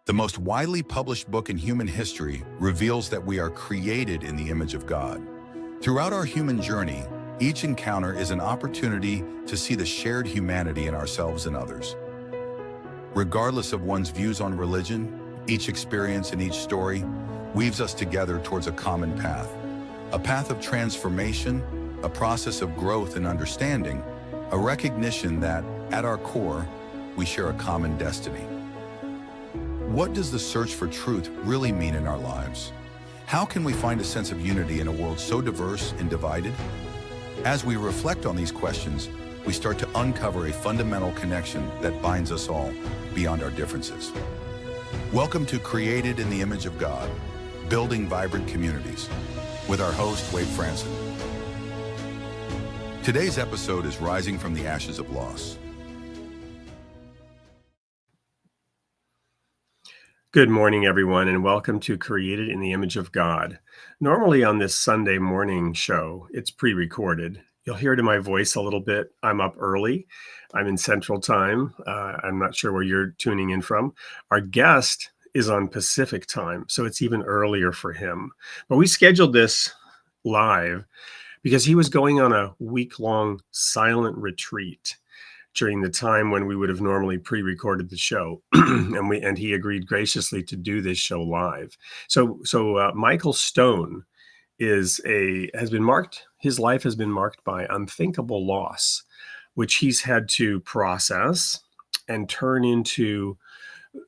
The most widely published book in human history reveals that we are created in the image of God. Throughout our human journey, each encounter is an opportunity to see the shared humanity in ourselves and others. Regardless of one's views on religion, each experience and each story weaves us together towards a common path. A path of transformation, a process of growth and understanding, a recognition that, at our core, we share a common destiny. What does the search for truth really mean in our lives? How can we find a sense of unity in a world so diverse and divided? As we reflect on these questions, we start to uncover a fundamental connection that binds us all beyond our differences. Welcome to Created in the Image of God, Building Vibrant Communities, with our host, Wade Franson. Today's episode is Rising from the Ashes of Loss. Good morning, everyone, and welcome to Created in the Image of God. Normally on this Sunday morning show, it's pre-recorded. You'll hear it in my voice a little bit. I'm up early. I'm in Central Time. I'm not sure where you're tuning in from. Our guest is on Pacific Time, so it's even earlier for him. But we scheduled this live because he was going on a week-long silent retreat during the time when we would have normally pre-recorded the show, and he agreed graciously to do this show live. So Michael Stone his life has been marked by unthinkable loss, which he's had to process and turn into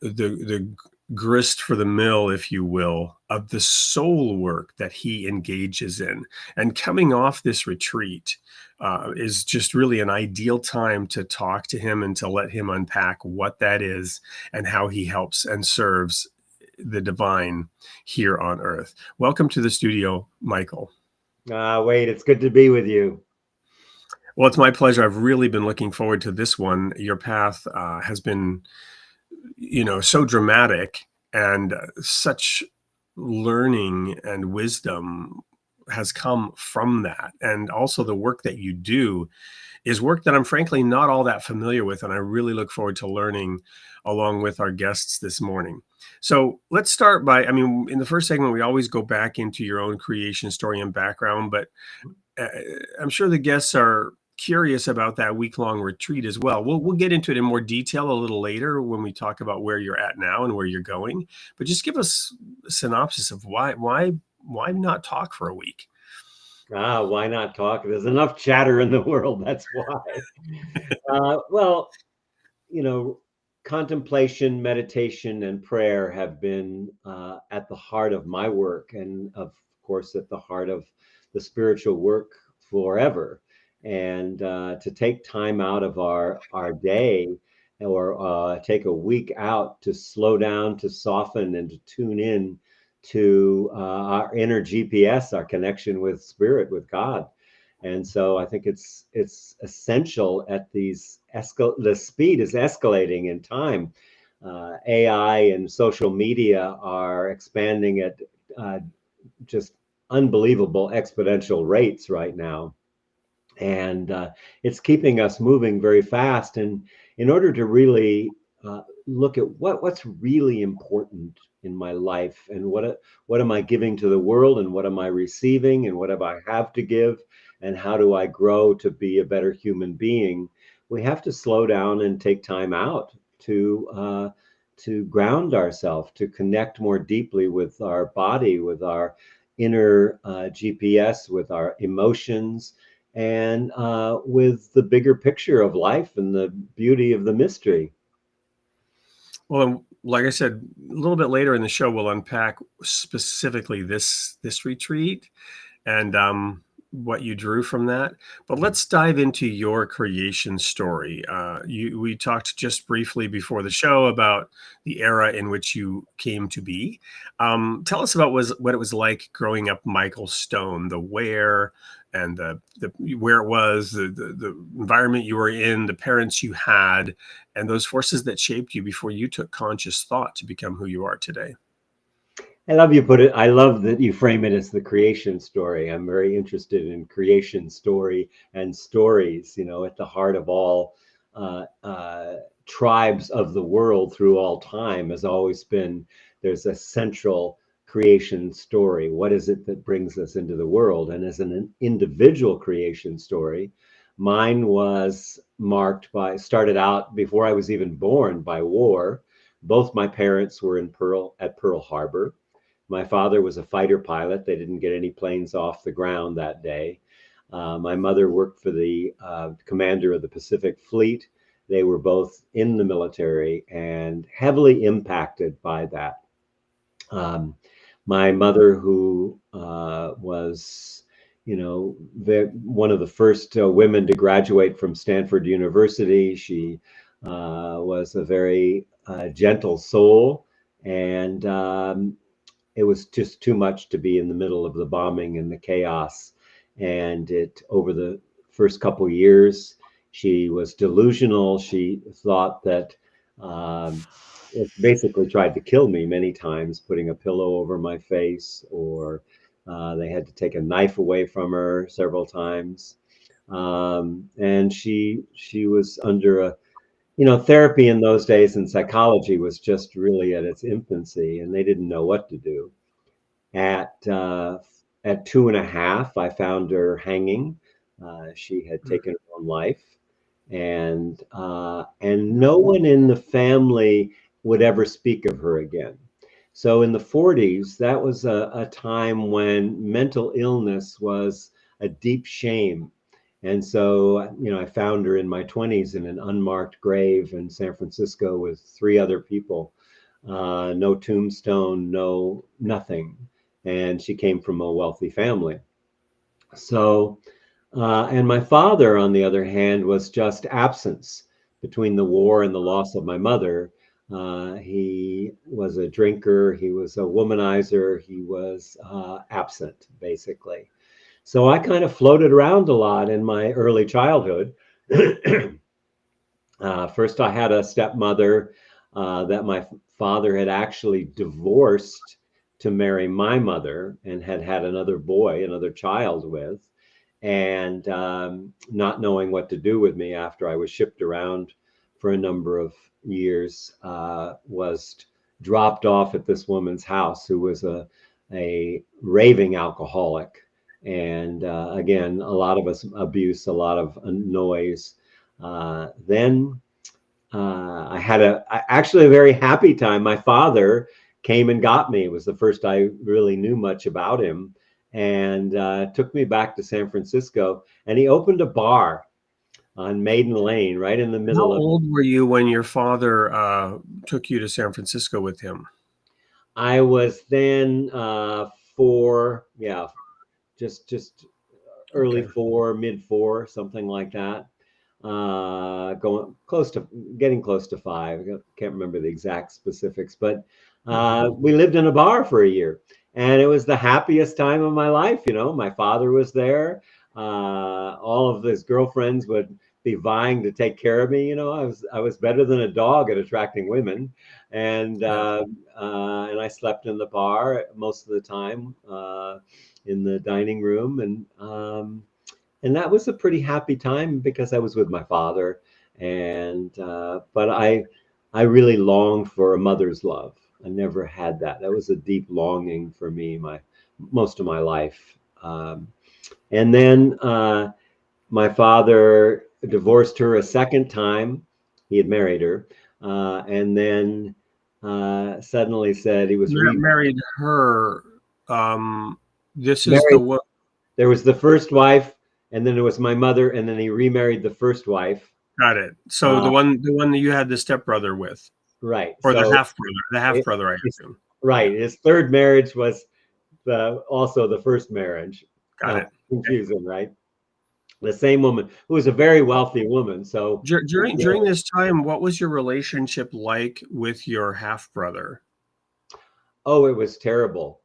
the grist for the mill, if you will, of the soul work that he engages in. And coming off this retreat is just really an ideal time to talk to him and to let him unpack what that is and how he helps and serves the divine here on earth. Welcome to the studio, Michael. Wade, it's good to be with you. Well, it's my pleasure. I've really been looking forward to this one. Your path has been, so dramatic, and such learning and wisdom has come from that. And also the work that you do is work that I'm frankly not all that familiar with. And I really look forward to learning along with our guests this morning. So let's start by, in the first segment, we always go back into your own creation story and background, but I'm sure the guests are curious about that week-long retreat as well. We'll get into it in more detail a little later when we talk about where you're at now and where you're going. But just give us a synopsis of why not talk for a week? Why not talk? There's enough chatter in the world. That's why. Contemplation, meditation, and prayer have been at the heart of my work, and of course at the heart of the spiritual work forever. And to take time out of our day, or take a week out to slow down, to soften, and to tune in to our inner GPS, our connection with spirit, with God. And so I think it's essential at the speed is escalating in time. AI and social media are expanding at just unbelievable exponential rates right now. And it's keeping us moving very fast. And in order to really look at what's really important in my life, and what am I giving to the world, and what am I receiving, and what do I have to give, and how do I grow to be a better human being, we have to slow down and take time out to ground ourselves, to connect more deeply with our body, with our inner GPS, with our emotions, and with the bigger picture of life and the beauty of the mystery. Well, like I said, a little bit later in the show, we'll unpack specifically this retreat and what you drew from that. But let's dive into your creation story. We talked just briefly before the show about the era in which you came to be. Tell us about what it was like growing up Michael Stone, the where and the where it was, the environment you were in, the parents you had, and those forces that shaped you before you took conscious thought to become who you are today. I love that you frame it as the creation story. I'm very interested in creation story and stories, at the heart of all tribes of the world through all time has always been, there's a central creation story. What is it that brings us into the world? And as an individual creation story, mine was marked by, started out before I was even born, by war. Both my parents were at Pearl Harbor. My father was a fighter pilot. They didn't get any planes off the ground that day. My mother worked for the commander of the Pacific Fleet. They were both in the military and heavily impacted by that. My mother, who was, one of the first women to graduate from Stanford University, she was a very gentle soul, and it was just too much to be in the middle of the bombing and the chaos. And over the first couple of years, she was delusional. She thought that it basically tried to kill me many times, putting a pillow over my face, or they had to take a knife away from her several times. And she was under a, therapy in those days and psychology was just really at its infancy, and they didn't know what to do. At 2.5, I found her hanging. She had taken her own life, and no one in the family would ever speak of her again. So in the 40s, that was a time when mental illness was a deep shame. And so, I found her in my 20s in an unmarked grave in San Francisco with 3 other people. No tombstone, no nothing. And she came from a wealthy family. So, and my father, on the other hand, was just absence. Between the war and the loss of my mother, he was a drinker, he was a womanizer, he was absent, basically. So I kind of floated around a lot in my early childhood. First, I had a stepmother that my father had actually divorced to marry my mother, and had had another boy, another child with. And not knowing what to do with me after I was shipped around for a number of years, was dropped off at this woman's house, who was a raving alcoholic. And again, a lot of abuse, a lot of noise. Then I had actually a very happy time. My father came and got me. It was the first I really knew much about him, and took me back to San Francisco. And he opened a bar on Maiden Lane, right in the How middle of. old were you when your father took you to San Francisco with him? I was then 4, yeah, just early Okay. 4, mid 4, something like that. Getting close to 5. I can't remember the exact specifics, but we lived in a bar for a year, and it was the happiest time of my life. My father was there. All of his girlfriends would be vying to take care of me. I was better than a dog at attracting women, and I slept in the bar most of the time, in the dining room, and that was a pretty happy time because I was with my father. And but I really longed for a mother's love. I never had that. That was a deep longing for me most of my life. And then my father divorced her a second time. He had married her, and then suddenly said he was Married her. This is the married. one. There was the first wife, and then there was my mother, and then he remarried the first wife. Got it. So Uh, the one that you had the stepbrother with, right. or So the half it, brother, I it's assume. right. His third marriage was also the first marriage. Got it. Okay. Confusing, right? The same woman, who was a very wealthy woman. So During this time, what was your relationship like with your half brother? oh, it was terrible.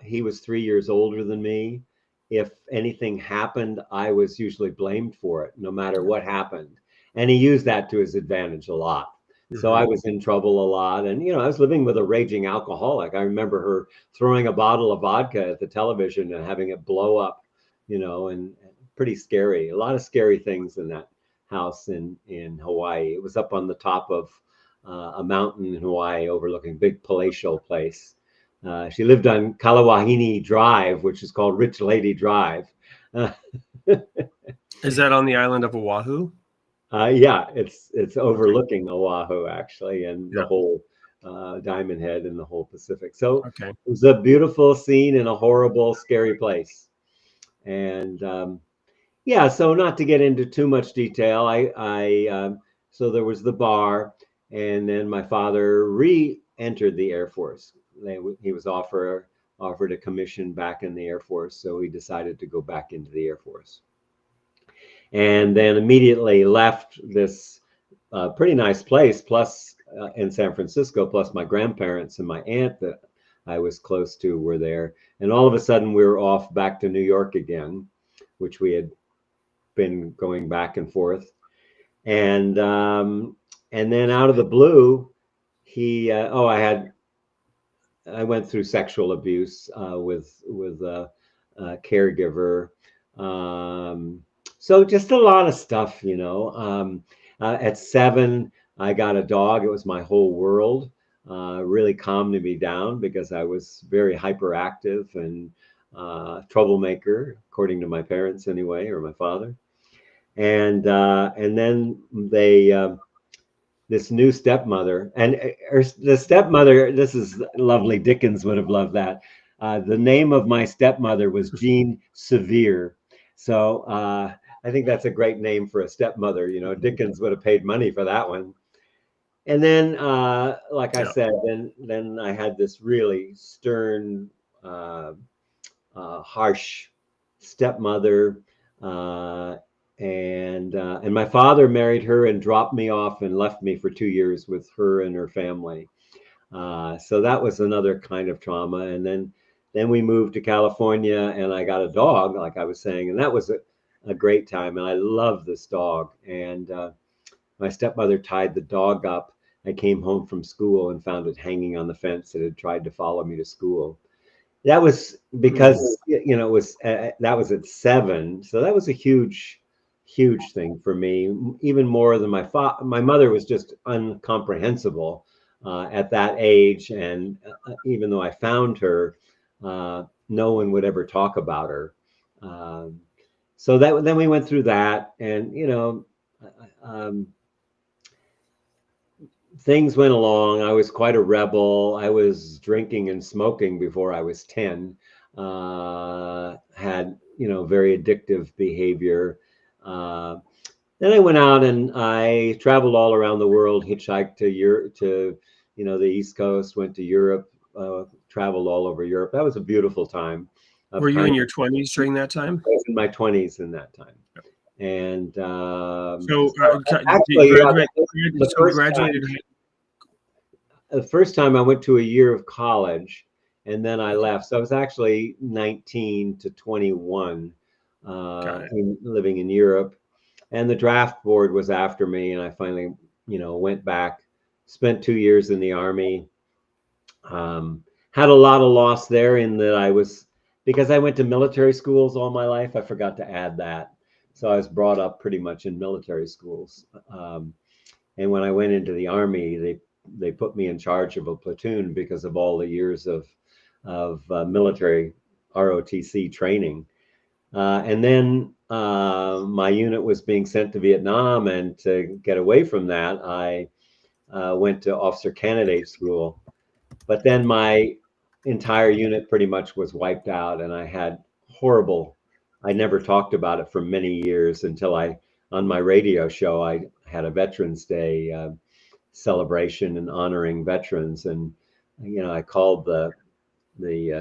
He was 3 years older than me. If anything happened, I was usually blamed for it, no matter what happened. And he used that to his advantage a lot. So I Mm-hmm. was in trouble a lot. And, I was living with a raging alcoholic. I remember her throwing a bottle of vodka at the television and having it blow up, and pretty scary. A lot of scary things in that house in Hawaii. It was up on the top of a mountain in Hawaii overlooking a big palatial place. She lived on Kalawahini Drive, which is called Rich Lady Drive. Is that on the island of Oahu? Yeah, it's overlooking Oahu actually, and the Yeah. whole Diamond Head and the whole Pacific. So Okay. it was a beautiful scene in a horrible, scary place. And yeah, so not to get into too much detail, so there was the bar, and then my father re-entered the Air Force. He was offered a commission back in the Air Force, so he decided to go back into the Air Force, and then immediately left this pretty nice place, plus in San Francisco, plus my grandparents and my aunt that I was close to were there, and all of a sudden we were off back to New York again, which we had been going back and forth, and then out of the blue, I went through sexual abuse with a caregiver, so just a lot of stuff, you know. At 7, I got a dog. It was my whole world. Really calmed me down because I was very hyperactive and troublemaker, according to my parents anyway, or my father. And then this new stepmother, and the stepmother, this is lovely. Dickens would have loved that. The name of my stepmother was Jean Severe. So I think that's a great name for a stepmother. You know, Dickens would have paid money for that one. And then, like I Yeah. said, then I had this really stern, uh, harsh stepmother, uh, and my father married her and dropped me off and left me for 2 years with her and her family. So that was another kind of trauma. And then we moved to California, and I got a dog, like I was saying, and that was a great time. And I love this dog. And my stepmother tied the dog up. I came home from school and found it hanging on the fence. It had tried to follow me to school. That was because it was that was at 7, so that was a huge thing for me, even more than my mother was just incomprehensible at that age, and even though I found her, no one would ever talk about her. Um, so that then we went through that, and um, things went along. I was quite a rebel. I was drinking and smoking before I was 10. Had very addictive behavior. Uh, then I went out and I traveled all around the world, hitchhiked to Europe, to the East Coast, went to Europe, traveled all over Europe. That was a beautiful time. Were Of you kind in of, your 20s during that time? I was in my 20s in that time, and So, did you actually, yeah, graduate? the So, first time graduated. the first time I went to a year of college, and then I left. So I was actually 19 to 21, Got it. living in Europe. And the draft board was after me, and I finally, went back, spent 2 years in the Army. Had a lot of loss there in that because I went to military schools all my life, I forgot to add that. So I was brought up pretty much in military schools. And when I went into the Army, they put me in charge of a platoon because of all the years of military ROTC training. And then my unit was being sent to Vietnam, and to get away from that, I went to officer candidate school. But then my entire unit pretty much was wiped out, and I had horrible. I never talked about it for many years until on my radio show, I had a Veterans Day celebration and honoring veterans, and I called the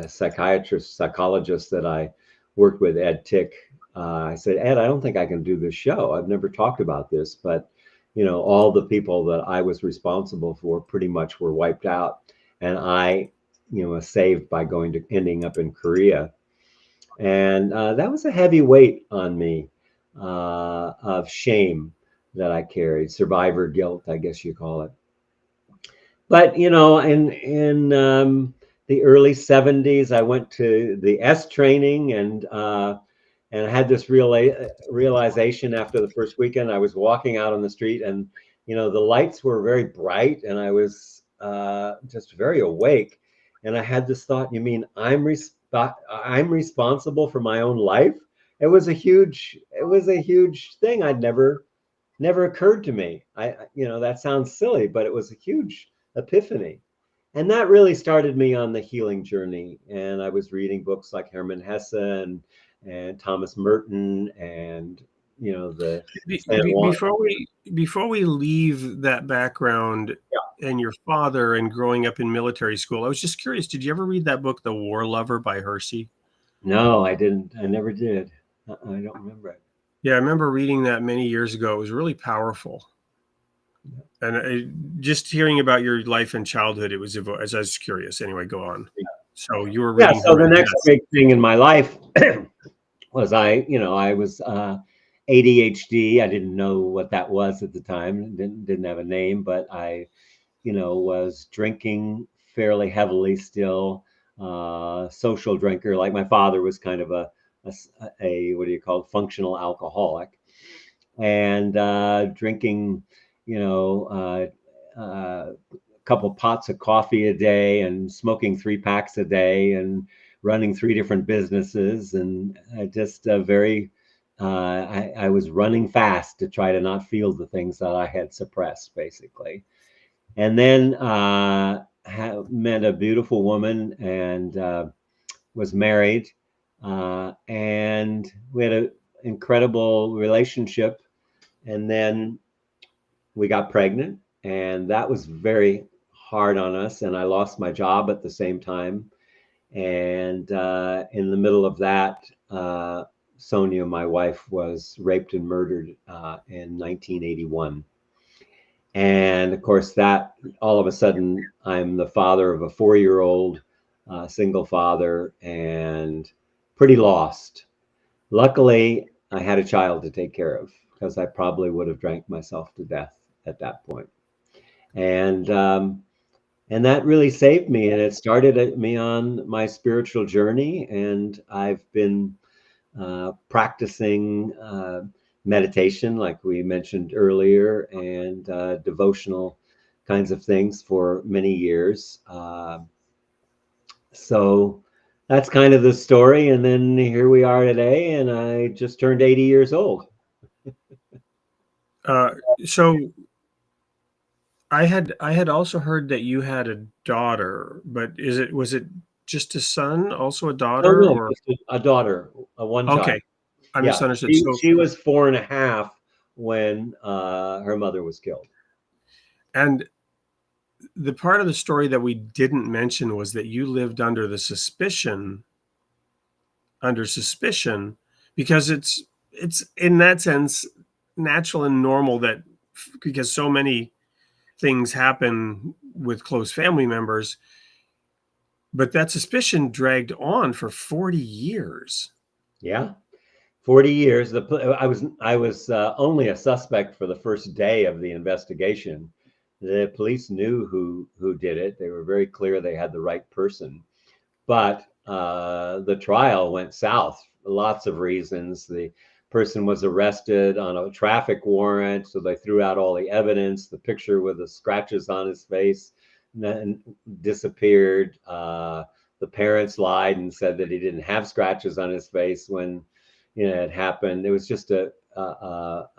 psychologist that I worked with, Ed Tick. I said, Ed, I don't think I can do this show. I've never talked about this, but all the people that I was responsible for pretty much were wiped out, and I, was saved by ending up in Korea, and that was a heavy weight on me of shame that I carried, survivor guilt, I guess you call it. But in the early 70s, I went to the S training, and And I had this realization after the first weekend. I was walking out on the street, and the lights were very bright, and I was just very awake. And I had this thought: you mean I'm responsible for my own life? It was a huge thing. I'd never occurred to me. That sounds silly, but it was a huge epiphany. And that really started me on the healing journey. And I was reading books like Hermann Hesse and Thomas Merton and the San Juan. Before we leave that background and your father and growing up in military school, I was just curious, did you ever read that book, The War Lover by Hersey? No, I didn't. I never did. I don't remember it. Yeah, I remember reading that many years ago. It was really powerful. And just hearing about your life and childhood, as I was curious. Anyway, go on. Yeah. So you were Yeah. reading. So the next big thing in my life was I was ADHD. I didn't know what that was at the time. Didn't have a name, but I, was drinking fairly heavily still. Social drinker. Like my father was kind of a what do you call it, functional alcoholic, and drinking, a couple pots of coffee a day and smoking 3 packs a day and running 3 different businesses. And I was running fast to try to not feel the things that I had suppressed, basically. And then met a beautiful woman and was married. And we had an incredible relationship. And then we got pregnant, and that was very hard on us. And I lost my job at the same time. And in the middle of that, Sonia, my wife, was raped and murdered in 1981. And of course, that all of a sudden, I'm the father of a 4-year-old, single father, and pretty lost. Luckily, I had a child to take care of, because I probably would have drank myself to death at that point. And that really saved me, and it started me on my spiritual journey. And I've been practicing meditation, like we mentioned earlier, and devotional kinds of things for many years. So that's kind of the story. And then here we are today, and I just turned 80 years old. So I had also heard that you had a daughter, but was it just a son, also a daughter, No, or just a daughter, one child. okay, I Yeah, misunderstood. she was 4.5 when her mother was killed. And the part of the story that we didn't mention was that you lived under suspicion, because it's in that sense natural and normal that because so many things happen with close family members, but that suspicion dragged on for 40 years. Yeah, 40 years. I was only a suspect for the first day of the investigation. The police knew who did it. They were very clear they had the right person. But the trial went south for lots of reasons. The person was arrested on a traffic warrant, so they threw out all the evidence. The picture with the scratches on his face then disappeared. The parents lied and said that he didn't have scratches on his face when it happened. It was just a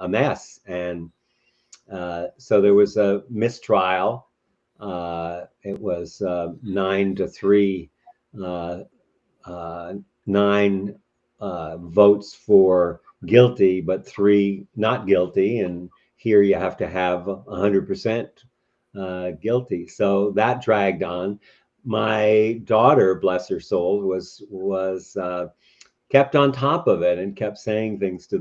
mess. And so there was a mistrial. It was 9-3. 9 votes for guilty, but 3 not guilty. And here you have to have 100% guilty. So that dragged on. My daughter, bless her soul, was kept on top of it and kept saying things to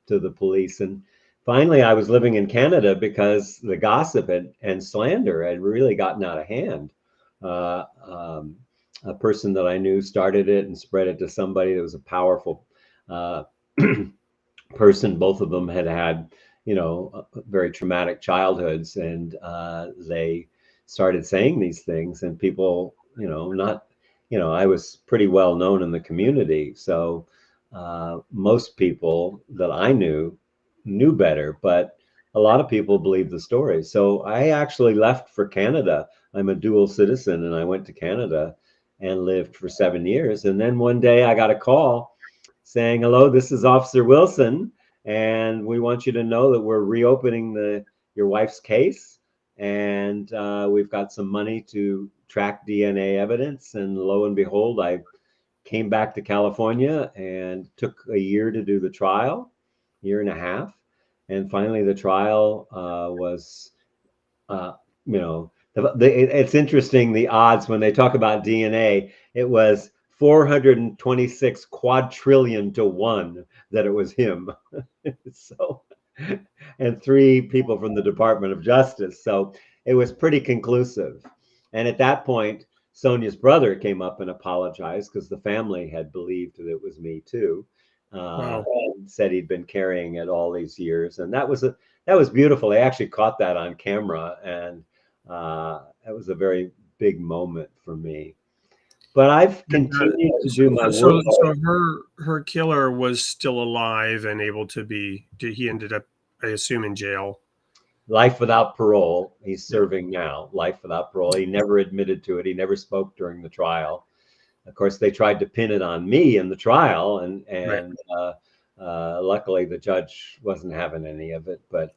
the police. And finally, I was living in Canada because the gossip and slander had really gotten out of hand. Uh, um, a person that I knew started it and spread it to somebody that was a powerful person. Both of them had very traumatic childhoods, and they started saying these things. And people, not, I was pretty well known in the community, so most people that I knew better, but a lot of people believe the story. So I actually left for Canada. I'm a dual citizen, and I went to Canada and lived for 7 years. And then one day I got a call saying, "Hello, this is Officer Wilson, and we want you to know that we're reopening your wife's case, and we've got some money to track DNA evidence." And lo and behold, I came back to California and took a year to do the trial, year and a half. And finally, the trial was, uh, it's interesting, the odds when they talk about DNA, it was 426 quadrillion to 1 that it was him. So, and 3 people from the Department of Justice. So it was pretty conclusive. And at that point, Sonia's brother came up and apologized because the family had believed that it was me too. Wow. And said he'd been carrying it all these years, and that was beautiful. They actually caught that on camera, and it was a very big moment for me. But I've continued to do my work. So her killer was still alive and able to be. He ended up, I assume, in jail. Life without parole. He's Yeah. serving now. Life without parole. He never admitted to it. He never spoke during the trial. Of course, they tried to pin it on me in the trial, and Right. luckily the judge wasn't having any of it. But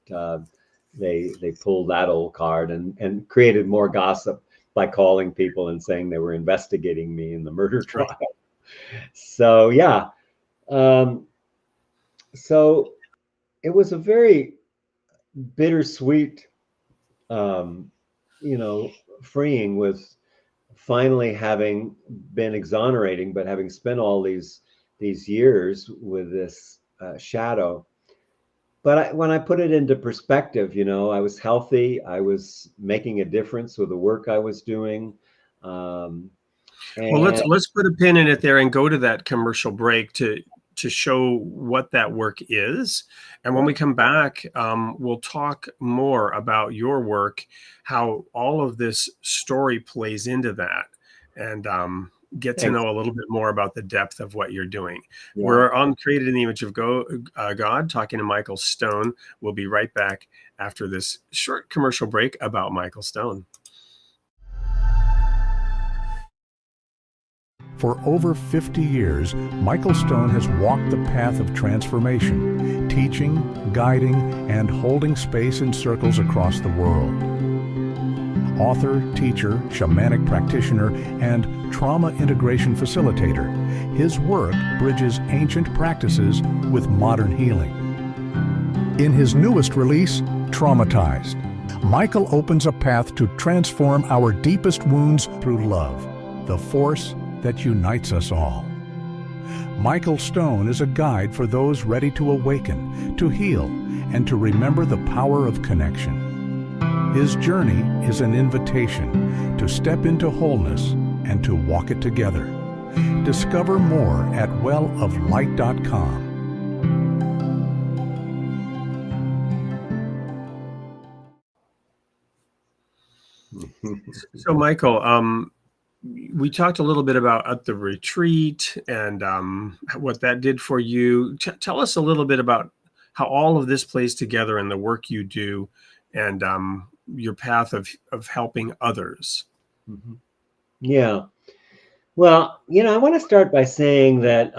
they pulled that old card and created more gossip by calling people and saying they were investigating me in the murder Right. trial. So yeah, so it was a very bittersweet, um, freeing, with finally having been exonerating, but having spent all these years with this shadow. But when I put it into perspective, I was healthy. I was making a difference with the work I was doing. Um, Well, and let's put a pin in it there and go to that commercial break to show what that work is. And when we come back, we'll talk more about your work, how all of this story plays into that, and get to thanks. know a little bit more about the depth of what you're doing. Yeah. We're on Created in the Image of God, talking to Michael Stone. We'll be right back after this short commercial break about Michael Stone. For over 50 years, Michael Stone has walked the path of transformation, teaching, guiding, and holding space in circles across the world. Author, teacher, shamanic practitioner, and trauma integration facilitator, his work bridges ancient practices with modern healing. In his newest release, Traumatized, Michael opens a path to transform our deepest wounds through love, the force that unites us all. Michael Stone is a guide for those ready to awaken, to heal, and to remember the power of connection. His journey is an invitation to step into wholeness and to walk it together. Discover more at welloflight.com. So, Michael, we talked a little bit about at the retreat and what that did for you. Tell us a little bit about how all of this plays together in the work you do and your path of helping others. Mm-hmm. Yeah. Well, I want to start by saying that,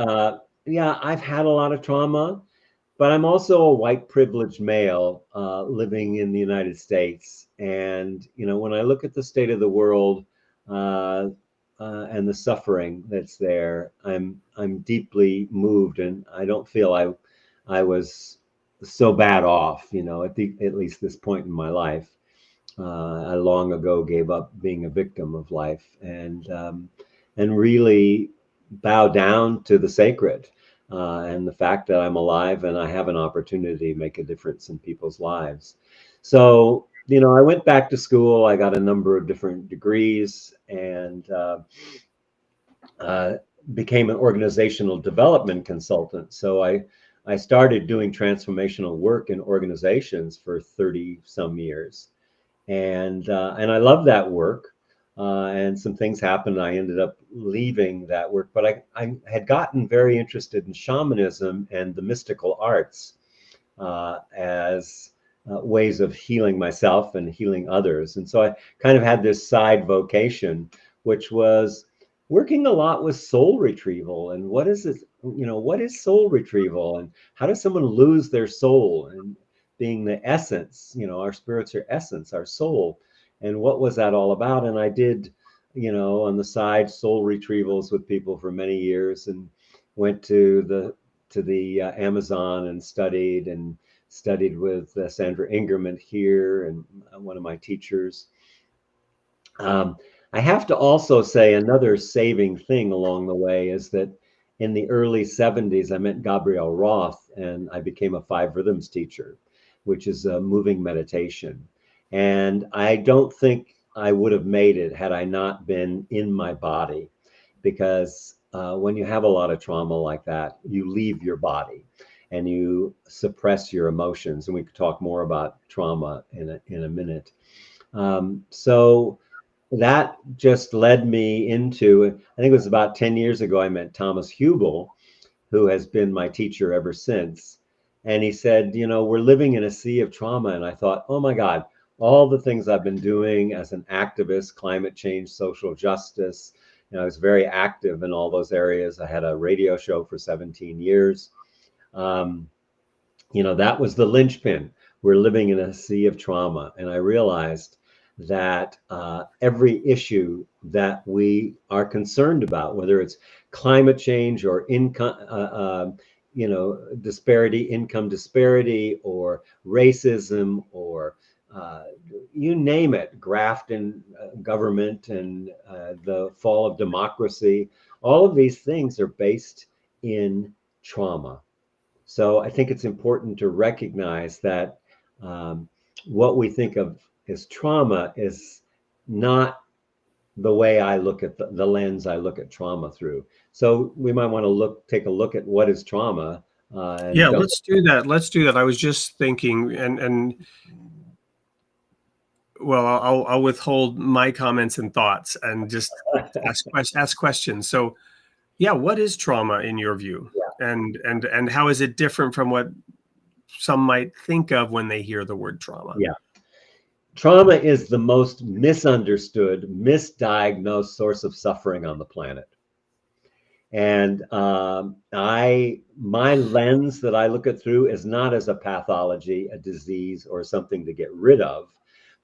I've had a lot of trauma, but I'm also a white privileged male living in the United States. And, when I look at the state of the world and the suffering that's there, I'm deeply moved, and I don't feel I was so bad off, at least this point in my life. I long ago gave up being a victim of life, and really bow down to the sacred and the fact that I'm alive and I have an opportunity to make a difference in people's lives. So, I went back to school. I got a number of different degrees and became an organizational development consultant. So I started doing transformational work in organizations for 30 some years. And I love that work. and some things happened. I ended up leaving that work, but I had gotten very interested in shamanism and the mystical arts as ways of healing myself and healing others. And so I kind of had this side vocation, which was working a lot with soul retrieval. And what is it? What is soul retrieval? And how does someone lose their soul? And being the essence, our spirits are essence, our soul. And what was that all about? And I did, on the side, soul retrievals with people for many years, and went to the Amazon and studied with Sandra Ingerman here, and one of my teachers. Um, I have to also say another saving thing along the way is that in the early 70s, I met Gabrielle Roth, and I became a 5 rhythms teacher, which is a moving meditation. And I don't think I would have made it had I not been in my body, because when you have a lot of trauma like that, you leave your body and you suppress your emotions. And we could talk more about trauma in a minute. So that just led me into, I think it was about 10 years ago, I met Thomas Hubel, who has been my teacher ever since. And he said, we're living in a sea of trauma. And I thought, oh my God, all the things I've been doing as an activist, climate change, social justice, I was very active in all those areas. I had a radio show for 17 years. That was the linchpin. We're living in a sea of trauma. And I realized that every issue that we are concerned about, whether it's climate change or income, income disparity, or racism, or you name it, graft in government, and the fall of democracy, all of these things are based in trauma. So I think it's important to recognize that what we think of as trauma is not the way I look at the lens I look at trauma through. So we might want to take a look at what is trauma. Yeah, let's do that. Let's do that. I was just thinking, and well, I'll withhold my comments and thoughts and just ask questions. So, yeah, what is trauma in your view? Yeah. And how is it different from what some might think of when they hear the word trauma? Yeah. Trauma is the most misunderstood, misdiagnosed source of suffering on the planet. And my lens that I look at through is not as a pathology, a disease, or something to get rid of,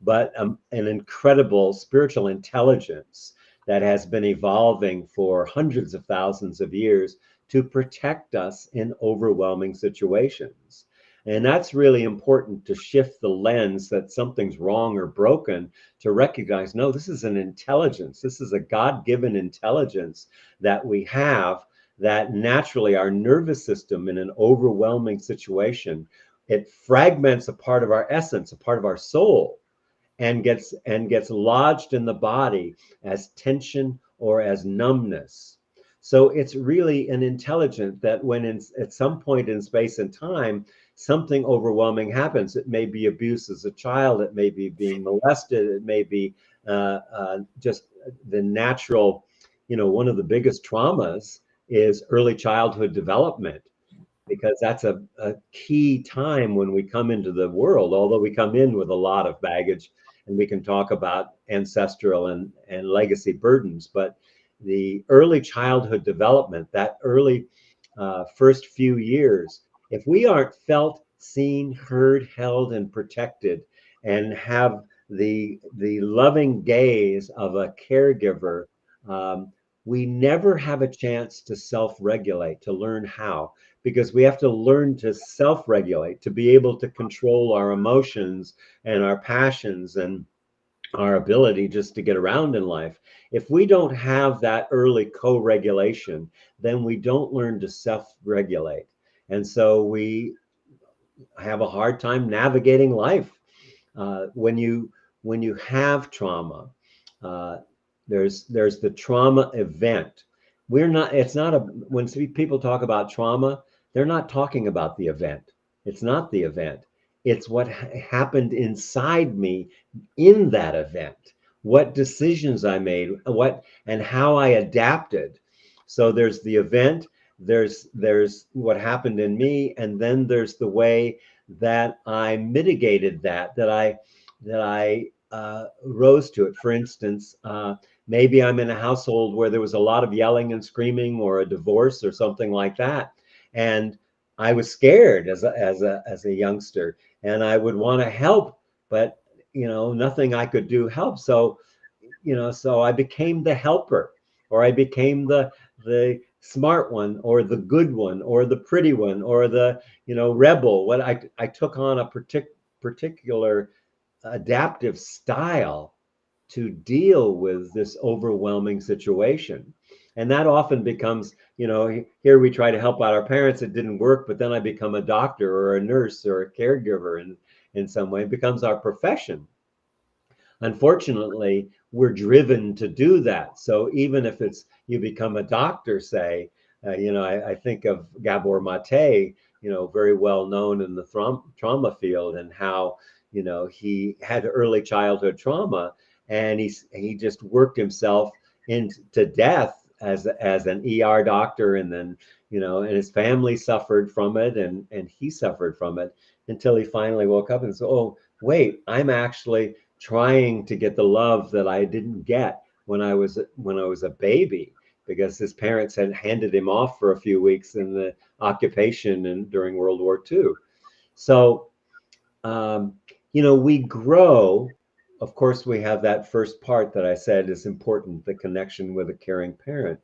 but an incredible spiritual intelligence that has been evolving for hundreds of thousands of years to protect us in overwhelming situations. And that's really important, to shift the lens that something's wrong or broken, to recognize, no, this is an intelligence. This is a God-given intelligence that we have, that naturally our nervous system in an overwhelming situation, it fragments a part of our essence, a part of our soul, and gets lodged in the body as tension or as numbness. So it's really an intelligence that when at some point in space and time, something overwhelming happens. It may be abuse as a child, it may be being molested, it may be just the natural, one of the biggest traumas is early childhood development, because that's a key time when we come into the world, although we come in with a lot of baggage, and we can talk about ancestral and legacy burdens. But the early childhood development, that early first few years, if we aren't felt, seen, heard, held, and protected, and have the loving gaze of a caregiver, we never have a chance to self-regulate, to learn how, because we have to learn to self-regulate, to be able to control our emotions and our passions and our ability just to get around in life. If we don't have that early co-regulation, then we don't learn to self-regulate. And so we have a hard time navigating life. When you have trauma, there's the trauma event. When people talk about trauma, they're not talking about the event. It's not the event. It's what happened inside me in that event. what decisions I made, what and how I adapted. So there's the event, there's what happened in me, and then there's the way that I mitigated that I rose to it. For instance, maybe I'm in a household where there was a lot of yelling and screaming, or a divorce, or something like that, and I was scared as a youngster, and I would want to help, but nothing I could do helped. So I became the helper, or I became the smart one, or the good one, or the pretty one, or the rebel. What I took on a particular adaptive style to deal with this overwhelming situation. And that often becomes, here we try to help out our parents, it didn't work, but then I become a doctor or a nurse or a caregiver, and in some way it becomes our profession. Unfortunately, we're driven to do that. So even if it's you become a doctor, say, I think of Gabor Mate, very well known in the trauma field, and how he had early childhood trauma, and he just worked himself into death as an ER doctor, and then and his family suffered from it, and he suffered from it, until he finally woke up and said, "Oh, wait, I'm actually trying to get the love that I didn't get when I was a baby, because his parents had handed him off for a few weeks in the occupation and during World War II." So, um, we grow. Of course, we have that first part that I said is important, the connection with a caring parent.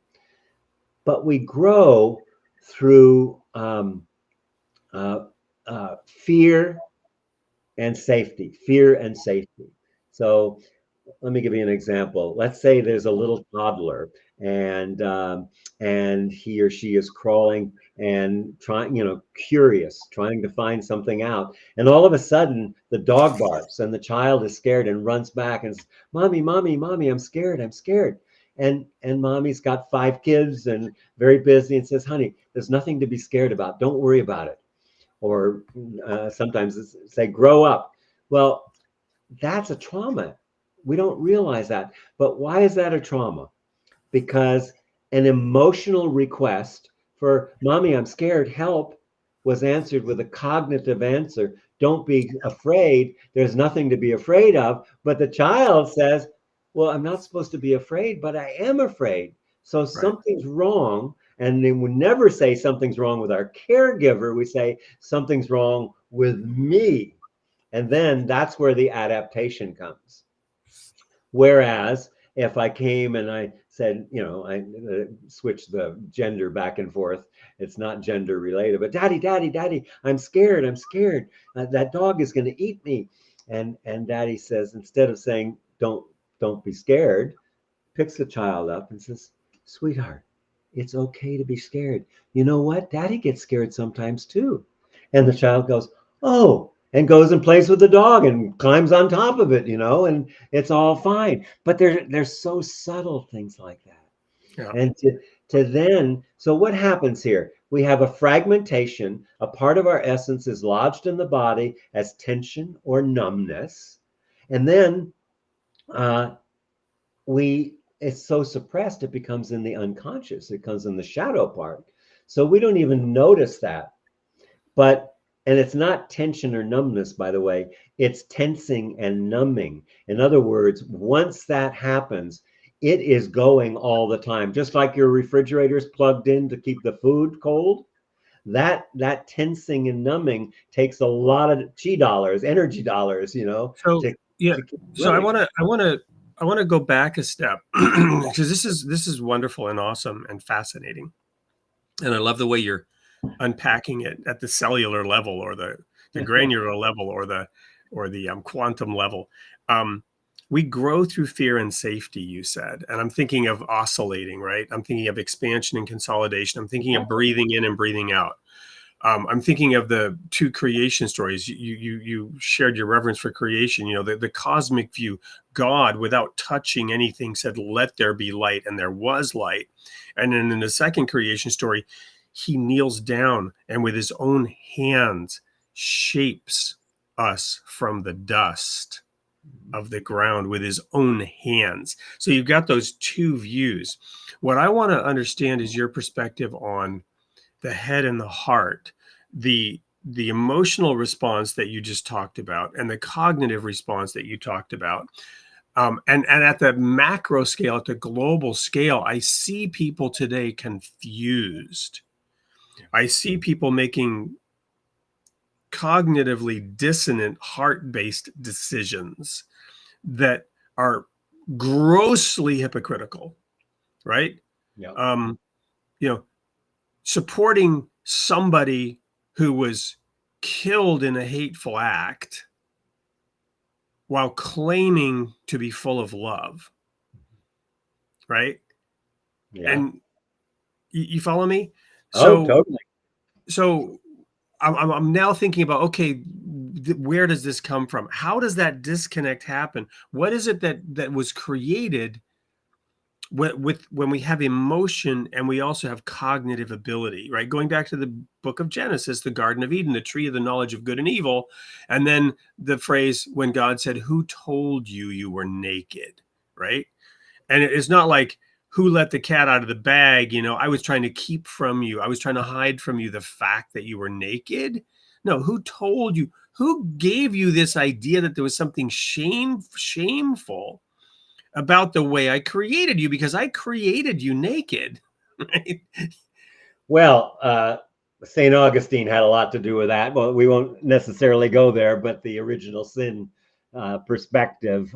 But we grow through uh, fear and safety, fear and safety. So let me give you an example. Let's say there's a little toddler, and he or she is crawling and trying, curious, trying to find something out. And all of a sudden, the dog barks, and the child is scared and runs back and says, "Mommy, mommy, mommy, I'm scared, I'm scared." And mommy's got 5 kids and very busy, and says, "Honey, there's nothing to be scared about. Don't worry about it." Or sometimes say, "Grow up." Well, that's a trauma. We don't realize that. But why is that a trauma? Because an emotional request for "Mommy, I'm scared, help," was answered with a cognitive answer: "Don't be afraid. There's nothing to be afraid of." But the child says, "Well, I'm not supposed to be afraid, but I am afraid. So Right. something's wrong." And then we never say something's wrong with our caregiver. We say something's wrong with me. And then that's where the adaptation comes. Whereas if I came and I said, I switched the gender back and forth, it's not gender related, but "Daddy, daddy, daddy, I'm scared, I'm scared. That dog is going to eat me." And daddy says, instead of saying, don't be scared, picks the child up and says, "Sweetheart, it's okay to be scared. You know what? Daddy gets scared sometimes too." And the child goes, "Oh," and goes and plays with the dog and climbs on top of it, and it's all fine. But there's so subtle things like that. Yeah. And to then, so what happens here? We have a fragmentation. A part of our essence is lodged in the body as tension or numbness. And then uh, it's so suppressed, it becomes in the unconscious, it comes in the shadow part, so we don't even notice that. And it's not tension or numbness, by the way, it's tensing and numbing. In other words, once that happens, it is going all the time, just like your refrigerator is plugged in to keep the food cold. That tensing and numbing takes a lot of chi dollars, energy dollars, So to yeah. keep So I running. want to I want to go back a step because this is wonderful and awesome and fascinating, and I love the way you're unpacking it at the cellular level, or the granular level, or the quantum level. Um, we grow through fear and safety, you said, and I'm thinking of oscillating, right? I'm thinking of expansion and consolidation. I'm thinking of breathing in and breathing out. I'm thinking of the two creation stories. You shared your reverence for creation. The cosmic view. God, without touching anything, said, "Let there be light," and there was light. And then in the second creation story, he kneels down and with his own hands shapes us from the dust. of the ground with his own hands. So you've got those two views. What I want to understand is your perspective on the head and the heart, the emotional response that you just talked about, and the cognitive response that you talked about. And at the macro scale, at the global scale, I see people today confused. I see people making cognitively dissonant, heart-based decisions that are grossly hypocritical, right? Yeah. You know, supporting somebody who was killed in a hateful act while claiming to be full of love, right? Yeah. And you follow me? Oh, So, totally. so I'm now thinking about, okay, where does this come from? How does that disconnect happen? What is it that was created when we have emotion and we also have cognitive ability, right? Going back to the book of Genesis, the Garden of Eden, the tree of the knowledge of good and evil, and then the phrase when God said, "Who told you you were naked?" Right? And it's not like, who let the cat out of the bag? I was trying to keep from you. I was trying to hide from you the fact that you were naked. No, who told you? Who gave you this idea that there was something shameful about the way I created you? Because I created you naked, right? Well, St. Augustine had a lot to do with that. Well, we won't necessarily go there, but the original sin perspective,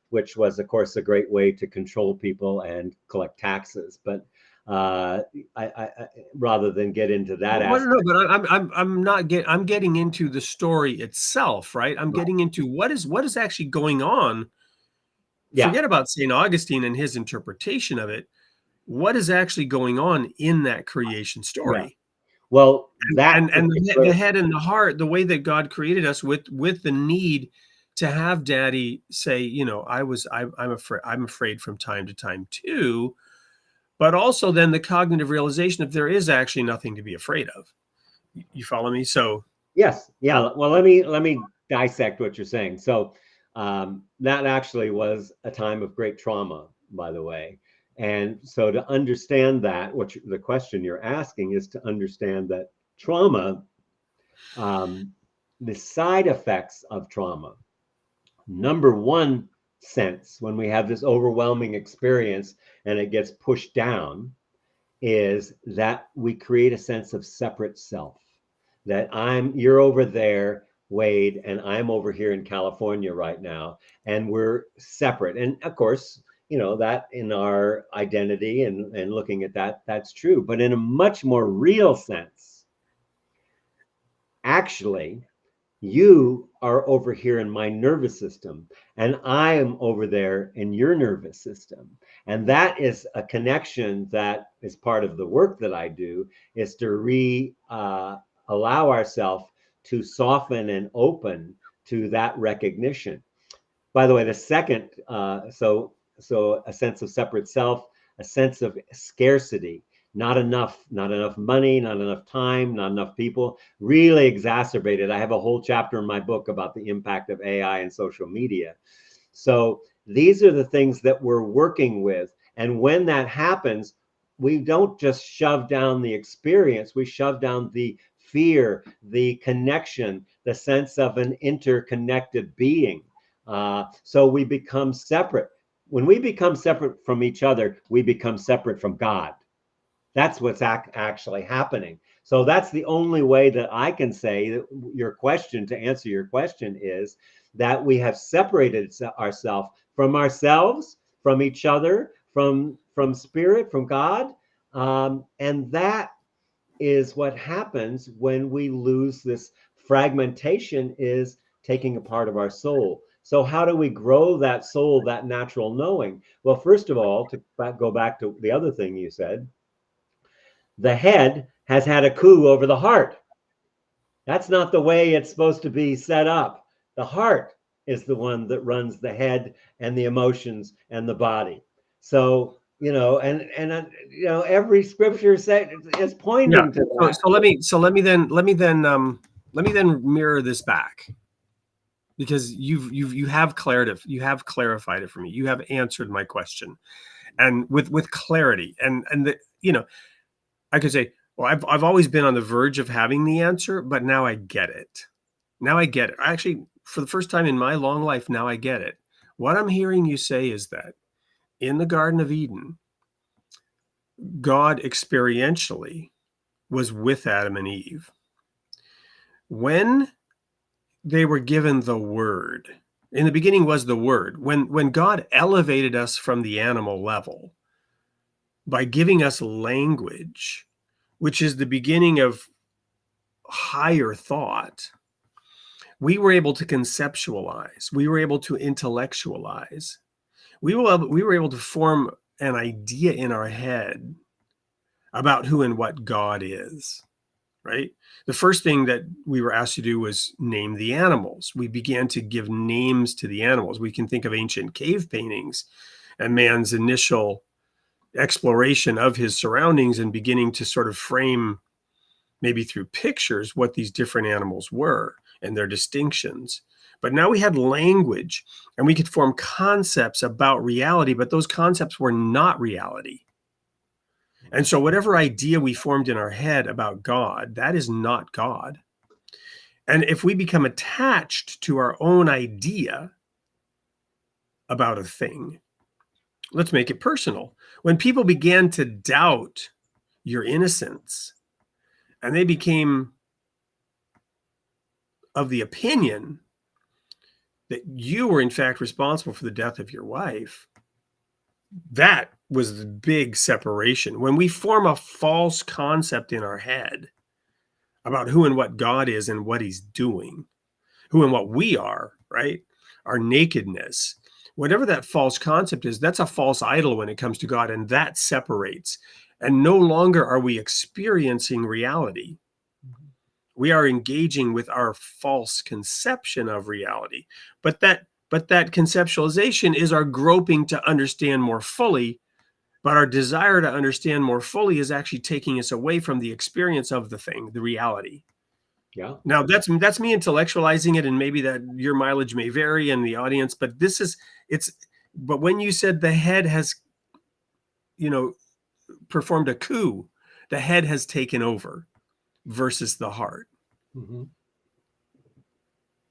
which was, of course, a great way to control people and collect taxes. But rather than get into that Well, aspect, no, but I'm getting into the story itself, right? I'm getting into what is actually going on. yeah, Forget about St. Augustine and his interpretation of it. What is actually going on in that creation yeah. story? Well, that And the particular, head and the heart, the way that God created us with the need to have Daddy say, I'm afraid from time to time too, but also then the cognitive realization if there is actually nothing to be afraid of. You follow me? So yes, yeah. Well, let me dissect what you're saying. So that actually was a time of great trauma, by the way. And so to understand that, the question you're asking is to understand that trauma, the side effects of trauma, number one sense when we have this overwhelming experience and it gets pushed down is that we create a sense of separate self. That you're over there, Wade, and I'm over here in California right now, and we're separate. And of course, that in our identity and looking at that, that's true. But in a much more real sense, actually, you are over here in my nervous system, and I am over there in your nervous system. And that is a connection that is part of the work that I do, is to allow ourselves to soften and open to that recognition. By the way, the second, so a sense of separate self, a sense of scarcity, not enough money, not enough time, not enough people, really exacerbated. I have a whole chapter in my book about the impact of AI and social media. So these are the things that we're working with. And when that happens, we don't just shove down the experience, we shove down the fear, the connection, the sense of an interconnected being. So we become separate. When we become separate from each other, we become separate from God. That's what's actually happening. So that's the only way that I can say that to answer your question, is that we have separated ourselves, from each other, from spirit, from God. And that is what happens when we lose this fragmentation, is taking a part of our soul. So how do we grow that soul, that natural knowing? Well, first of all, to go back to the other thing you said, the head has had a coup over the heart. That's not the way it's supposed to be set up. The heart is the one that runs the head and the emotions and the body. So, every scripture is yeah. pointing to So, that. so let me then mirror this back. because you have clarified it for me. You have answered my question, and with clarity, and I could say, well, I've always been on the verge of having the answer, but now I get it. Now I get it. Actually, for the first time in my long life, now I get it. What I'm hearing you say is that in the Garden of Eden, God experientially was with Adam and Eve. When they were given the word, in the beginning was the word. When God elevated us from the animal level by giving us language, which is the beginning of higher thought, we were able to conceptualize, we were able to intellectualize, we were able to form an idea in our head about who and what God is, right? The first thing that we were asked to do was name the animals. We began to give names to the animals. We can think of ancient cave paintings and man's initial exploration of his surroundings and beginning to sort of frame, maybe through pictures, what these different animals were and their distinctions. But now we had language and we could form concepts about reality, but those concepts were not reality. And so whatever idea we formed in our head about God, that is not God. And if we become attached to our own idea about a thing, let's make it personal. When people began to doubt your innocence and they became of the opinion that you were in fact responsible for the death of your wife, that was the big separation. When we form a false concept in our head about who and what God is and what he's doing, who and what we are, right? Our nakedness, whatever that false concept is, that's a false idol when it comes to God, and that separates. And no longer are we experiencing reality. We are engaging with our false conception of reality. But that conceptualization is our groping to understand more fully. But our desire to understand more fully is actually taking us away from the experience of the thing, the reality. Yeah. Now that's me intellectualizing it, and maybe that your mileage may vary in the audience, but but when you said the head has, performed a coup, the head has taken over versus the heart. Mm-hmm.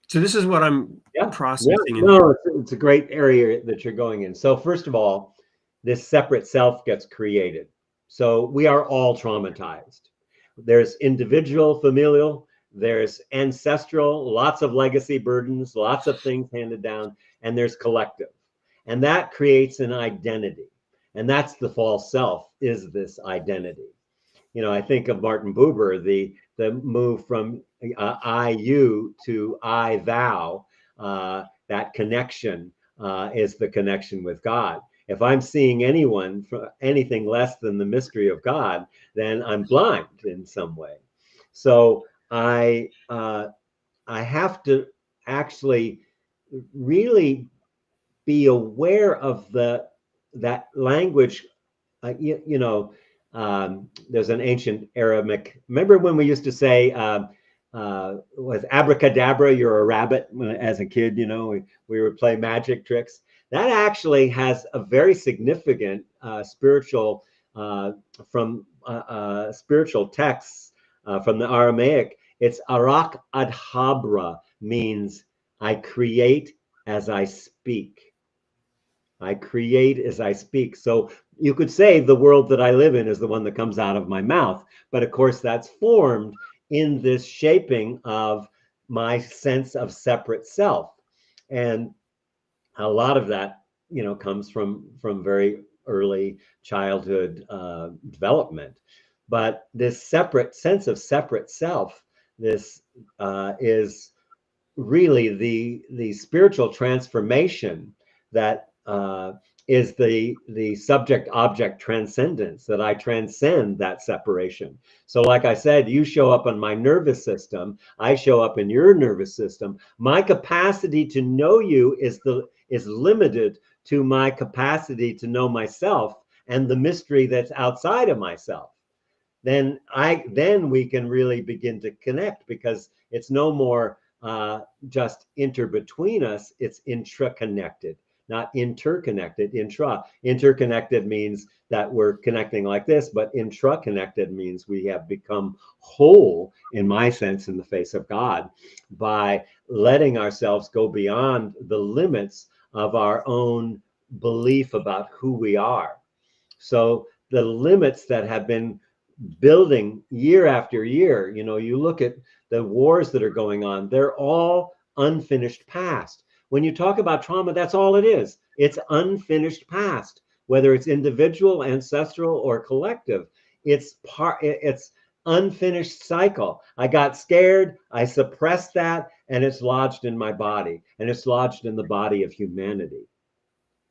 So this is what I'm processing. Yeah. No, it's a great area that you're going in. So first of all, this separate self gets created. So we are all traumatized. There's individual, familial, there's ancestral, lots of legacy burdens, lots of things handed down, and there's collective. And that creates an identity. And that's the false self, is this identity. I think of Martin Buber, the move from I, you to I, thou. That connection is the connection with God. If I'm seeing anyone for anything less than the mystery of God, then I'm blind in some way. So I have to actually really be aware of that language. There's an ancient Aramaic. Remember when we used to say, "Was abracadabra, you're a rabbit?" As a kid, we would play magic tricks. That actually has a very significant spiritual from spiritual texts from the Aramaic. It's arak adhabra, means I create as I speak. I create as I speak. So you could say the world that I live in is the one that comes out of my mouth. But of course, that's formed in this shaping of my sense of separate self. And a lot of that, comes from very early childhood development. But this separate sense of separate self, this is really the spiritual transformation that is the subject object transcendence, that I transcend that separation. So like I said, you show up on my nervous system, I show up in your nervous system. My capacity to know you is limited to my capacity to know myself and the mystery that's outside of myself. Then we can really begin to connect, because it's no more just inter between us, it's intraconnected, not interconnected. Interconnected means that we're connecting like this, but intraconnected means we have become whole, in my sense, in the face of God, by letting ourselves go beyond the limits of our own belief about who we are. So the limits that have been building year after year, you look at the wars that are going on, they're all unfinished past. When you talk about trauma, that's all it is. It's unfinished past, whether it's individual, ancestral, or collective. It's unfinished cycle. I got scared, I suppressed that, and it's lodged in my body, and it's lodged in the body of humanity.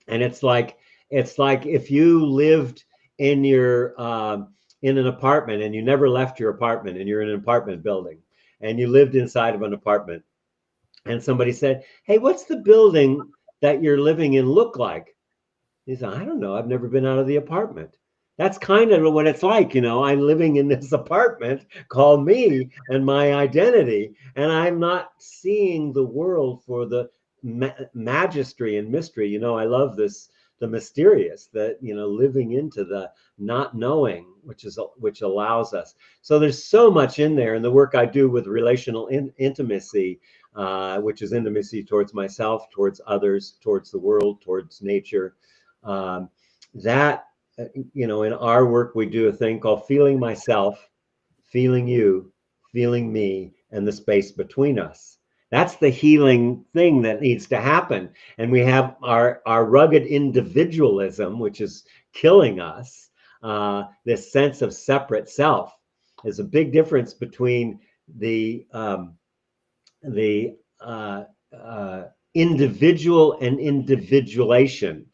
And it's like if you lived in your in an apartment and you never left your apartment, and you're in an apartment building and you lived inside of an apartment, and somebody said, "Hey, what's the building that you're living in look like?" You said, "I don't know. I've never been out of the apartment." That's kind of what it's like. I'm living in this apartment called me and my identity, and I'm not seeing the world for the majesty and mystery. I love this, the mysterious, that, living into the not knowing, which allows us. So there's so much in there. And the work I do with relational intimacy, which is intimacy towards myself, towards others, towards the world, towards nature, that in our work, we do a thing called feeling myself, feeling you, feeling me, and the space between us. That's the healing thing that needs to happen. And we have our rugged individualism, which is killing us. This sense of separate self. There's a big difference between the individual and individuation,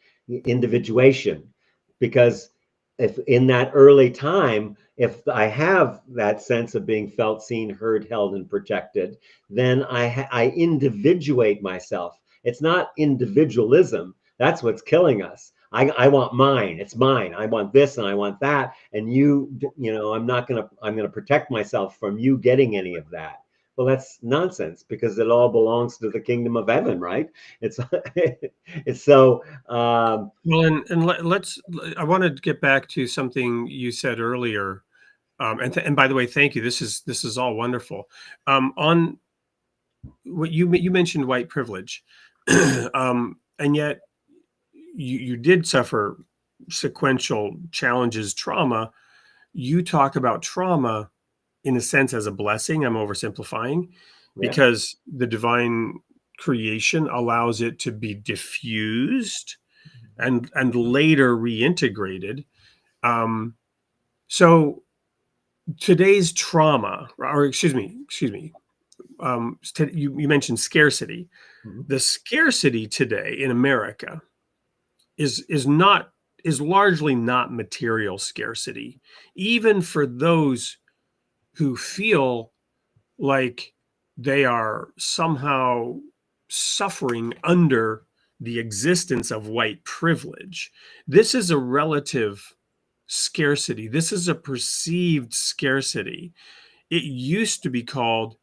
because if in that early time, if I have that sense of being felt, seen, heard, held, and protected, then I individuate myself. It's not individualism. That's what's killing us. I want mine. It's mine. I want this and I want that. And I'm going to protect myself from you getting any of that. Well, that's nonsense, because it all belongs to the kingdom of heaven, right? It's it's so. Well, and let's. I want to get back to something you said earlier, and by the way, thank you. This is all wonderful. On what you mentioned, white privilege, and yet you did suffer sequential challenges, trauma. You talk about trauma in a sense as a blessing. I'm oversimplifying, Yeah. because the divine creation allows it to be diffused and later reintegrated. So today's trauma, or excuse me, you mentioned scarcity. Mm-hmm. The scarcity today in America is largely not material scarcity, even for those who feel like they are somehow suffering under the existence of white privilege. This is a relative scarcity. This is a perceived scarcity. It used to be called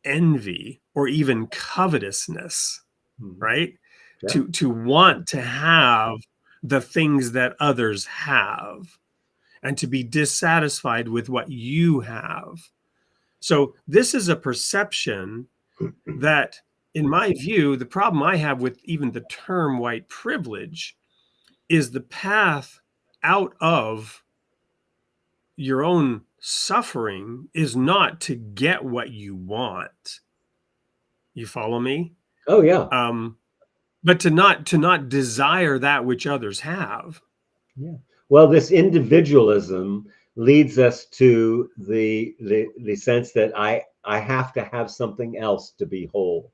envy or even covetousness, right? Yeah. To want to have the things that others have and to be dissatisfied with what you have. So this is a perception that, in my view, the problem I have with even the term white privilege is the path out of your own suffering is not to get what you want. You follow me? Oh yeah. But to not desire that which others have. Yeah. Well, this individualism leads us to the sense that I have to have something else to be whole.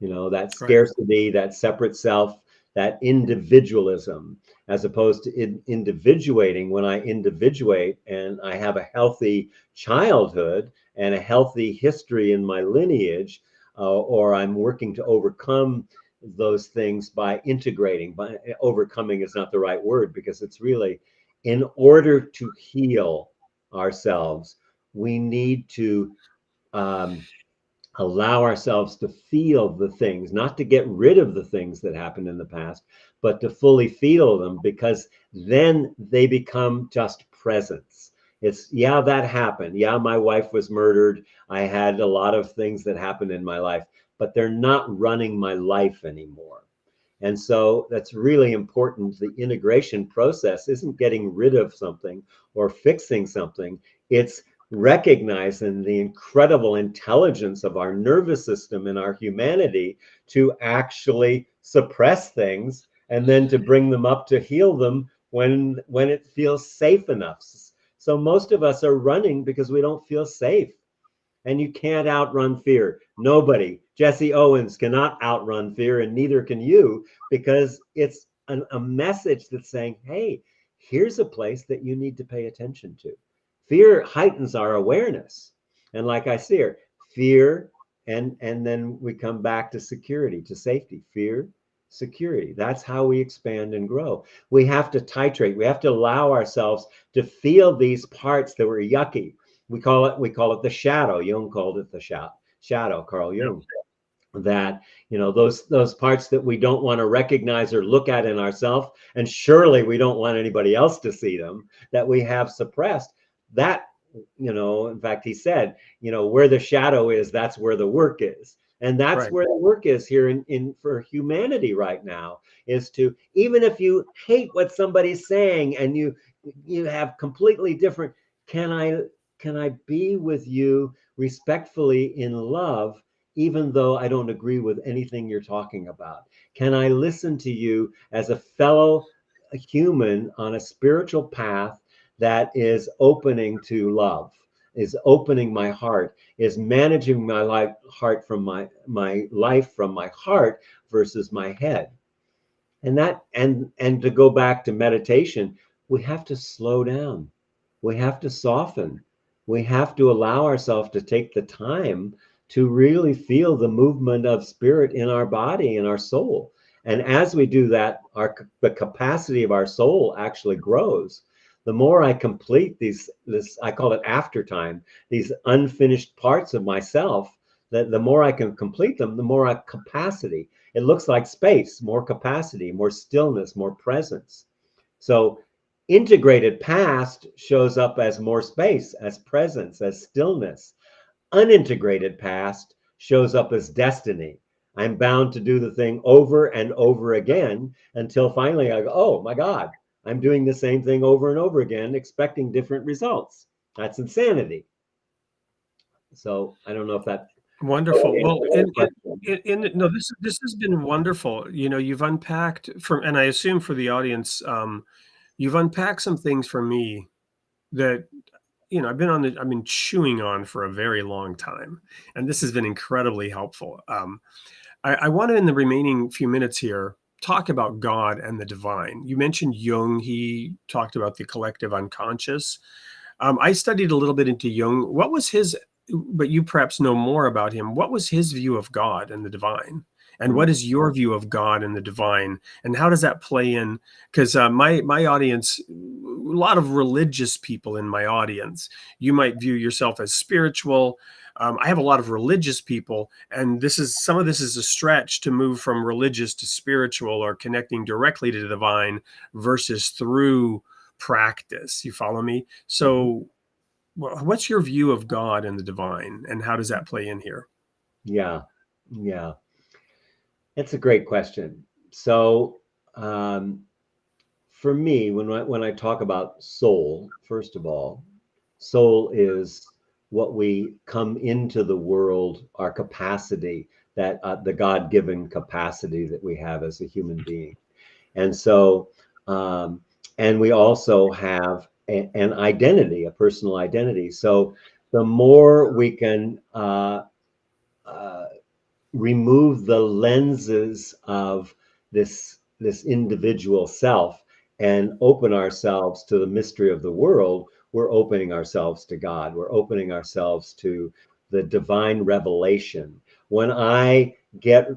That Right. scarcity, that separate self, that individualism, as opposed to individuating. When I individuate and I have a healthy childhood and a healthy history in my lineage, or I'm working to overcome those things by integrating. By overcoming is not the right word, because it's really, in order to heal ourselves, we need to allow ourselves to feel the things, not to get rid of the things that happened in the past, but to fully feel them, because then they become just presence. It's, yeah, that happened. Yeah, my wife was murdered. I had a lot of things that happened in my life, but they're not running my life anymore. And so that's really important. The integration process isn't getting rid of something or fixing something. It's recognizing the incredible intelligence of our nervous system and our humanity to actually suppress things and then to bring them up to heal them when it feels safe enough. So most of us are running because we don't feel safe. And you can't outrun fear. Nobody, Jesse Owens, cannot outrun fear, and neither can you, because it's a message that's saying, hey, here's a place that you need to pay attention to. Fear heightens our awareness. And like I see here, fear, and then we come back to security, to safety. Fear, security. That's how we expand and grow. We have to titrate. We have to allow ourselves to feel these parts that were yucky. We call it the shadow. Jung called it the shadow, Carl Jung. That, those parts that we don't want to recognize or look at in ourselves, and surely we don't want anybody else to see them, that we have suppressed. That, in fact, he said, where the shadow is, that's where the work is. And that's Right. where the work is here in for humanity right now, is to, even if you hate what somebody's saying and you have completely different, can I be with you respectfully in love, even though I don't agree with anything you're talking about? Can I listen to you as a fellow human on a spiritual path that is opening to love, is opening my heart, is managing my heart from my life from my heart versus my head? And that, and to go back to meditation, we have to slow down. We have to soften. We have to allow ourselves to take the time to really feel the movement of spirit in our body and our soul. And as we do that, the capacity of our soul actually grows. The more I complete this, I call it aftertime, these unfinished parts of myself, the more I can complete them, the more capacity. It looks like space, more capacity, more stillness, more presence. So integrated past shows up as more space, as presence, as stillness. Unintegrated past shows up as destiny. I'm bound to do the thing over and over again until finally I go, oh my God, I'm doing the same thing over and over again, expecting different results. That's insanity. So I don't know if that. Wonderful. Well, no, this has been wonderful. You've unpacked and I assume for the audience, you've unpacked some things for me that I've been chewing on for a very long time, and this has been incredibly helpful. I want to, in the remaining few minutes here, talk about God and the divine. You mentioned Jung. He talked about the collective unconscious. I studied a little bit into Jung. What was his, but you perhaps know more about him. What was his view of God and the divine? And what is your view of God and the divine? And how does that play in? Because my audience, a lot of religious people in my audience, you might view yourself as spiritual. I have a lot of religious people, and some of this is a stretch to move from religious to spiritual or connecting directly to the divine versus through practice. You follow me? So what's your view of God and the divine, and how does that play in here? Yeah. It's a great question. So for me, when I talk about soul, first of all, soul is what we come into the world, our capacity, that the God-given capacity that we have as a human being. And so, and we also have an identity, a personal identity. So the more we can remove the lenses of this individual self and open ourselves to the mystery of the world, we're opening ourselves to God. We're opening ourselves to the divine revelation. When I get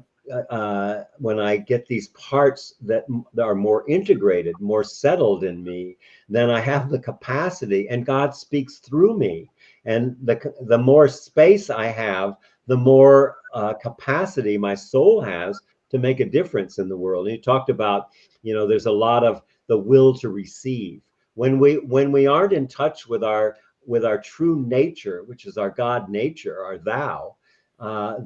these parts that are more integrated, more settled in me, then I have the capacity, and God speaks through me. And the more space I have, the more capacity my soul has to make a difference in the world. And you talked about, there's a lot of the will to receive. When we aren't in touch with our true nature, which is our God nature, our thou,